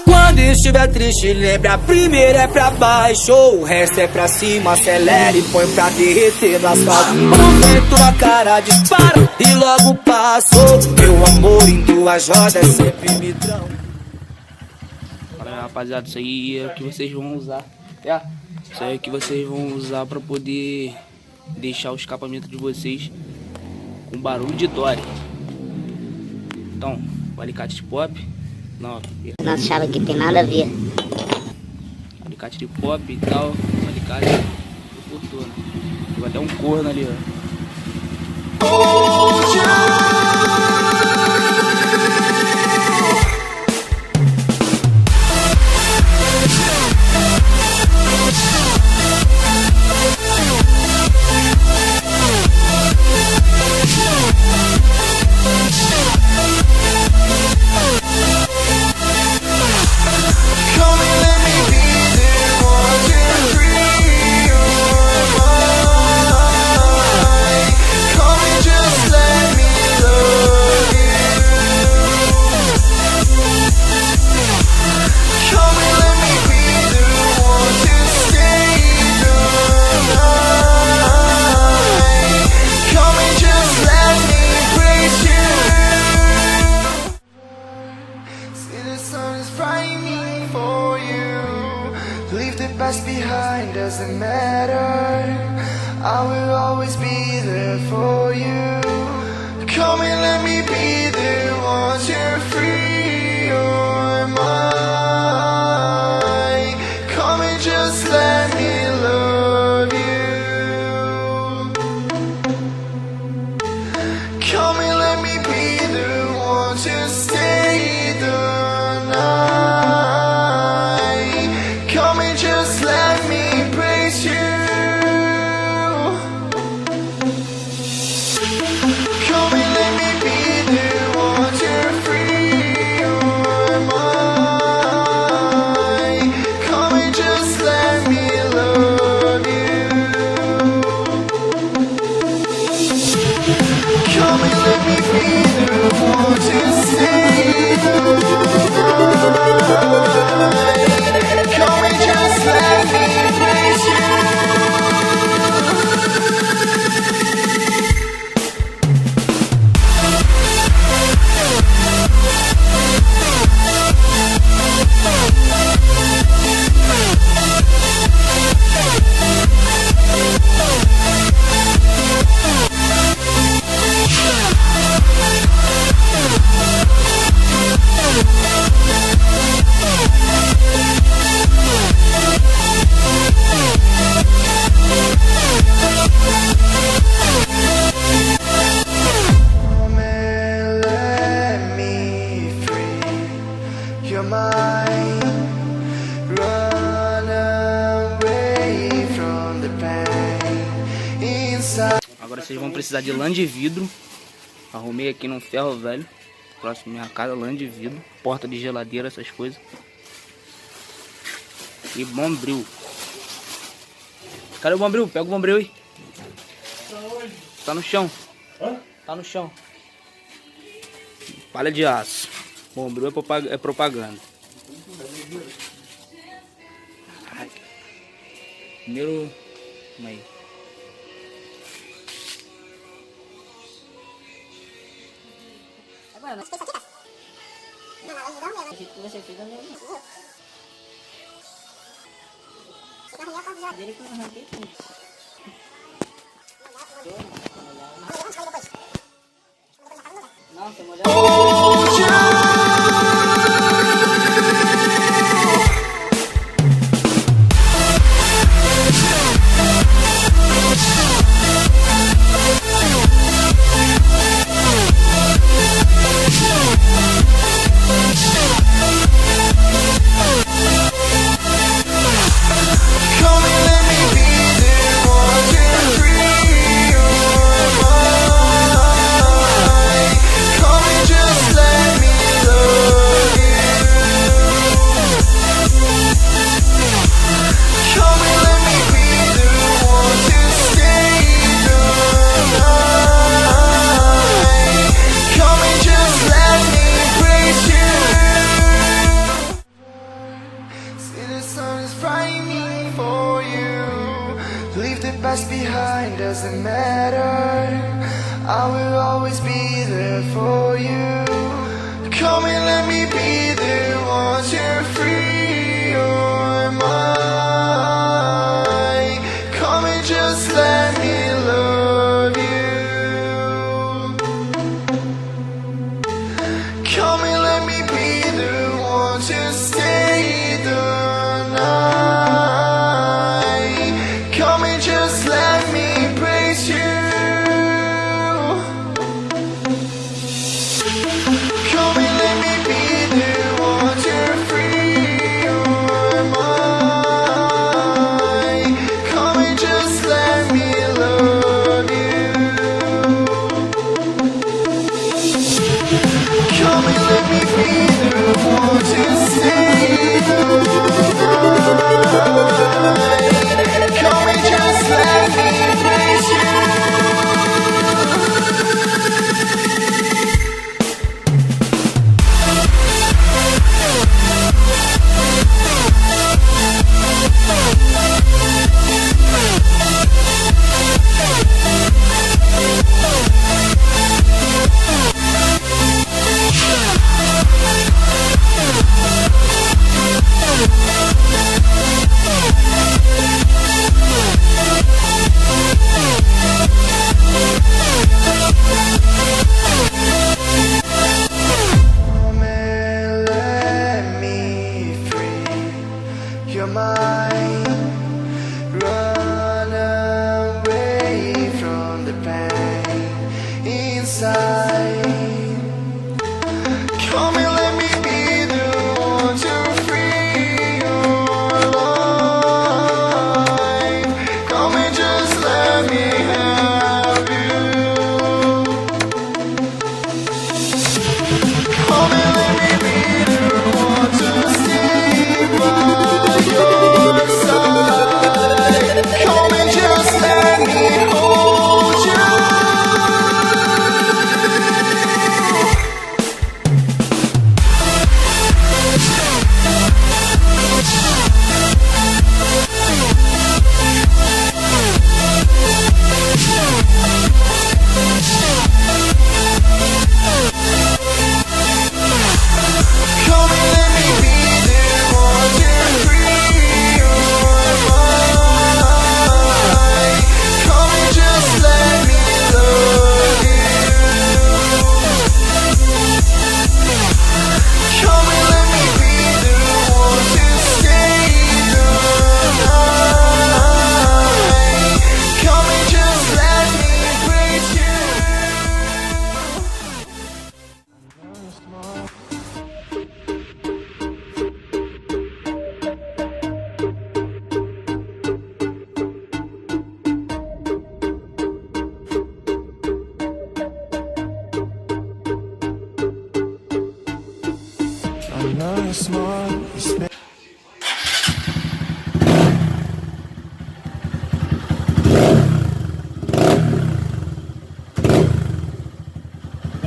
Quando estiver triste, lembra, a primeira é pra baixo, o resto é pra cima, acelera e põe pra derreter no asfalto. O vento na cara dispara e logo passou. Meu amor em duas rodas sempre me trão. Olha, rapaziada, isso aí é o que vocês vão usar. Isso aí é o que vocês vão usar pra poder deixar o escapamento de vocês com barulho de DORE. Então, o alicate de pop. Não, Nós achava que tem nada a ver. alicate de pop e tal. Alicate de fortuna. Tem até um corno ali, ó. Leave the past behind, doesn't matter. I will always be there for you. Come and let me be there once you're free your mind. Come and just let me love you. Come and let me be there once you stay the night. Come and just let me embrace you. Come and let me be there once you're free your mind. Come and just let me love you. Come and let me be there once you stay the night. Come and just let me embrace you. Come and let me free your mind. Run away from the pain inside. Agora vocês vão precisar de lã de vidro. Arrumei aqui num ferro velho, próximo à minha casa, lã de vidro, porta de geladeira, essas coisas. E bombril. Cadê o bombril? Pega o bombril aí. Tá no chão. Tá no chão. Palha de aço. Bombril é propaganda. Primeiro. Calma aí. Agora, mas você fez aqui, não, ela ajudou mesmo. O jeito que você fez, eu não. Você vai arranhar a casa dele que eu arranquei tudo. Não, você molhou. Come and let me be there once you're free your mind. Come and just let me past behind, doesn't matter. I will always be there for you. Come and let me be there once you're free your mind. Come and just let me love you. Come and let me be there once you stay the night. Come and just let me embrace you. Come and let me be there once you're free your mind. Come and just let me love you. Come and let me be there once you stay the night. Come and just let me embrace you. Come and let me free your mind. Run away from the pain inside. Come and let me be the one to free your life. Come and just let me have you. Come and let me be the one to stay by your side. Come and just let me hold you. Come and let me be there once you're free your mind. Come and just let me love you. Come and let me be there once you stay the night. Come and just let me embrace you. I know you're smart, you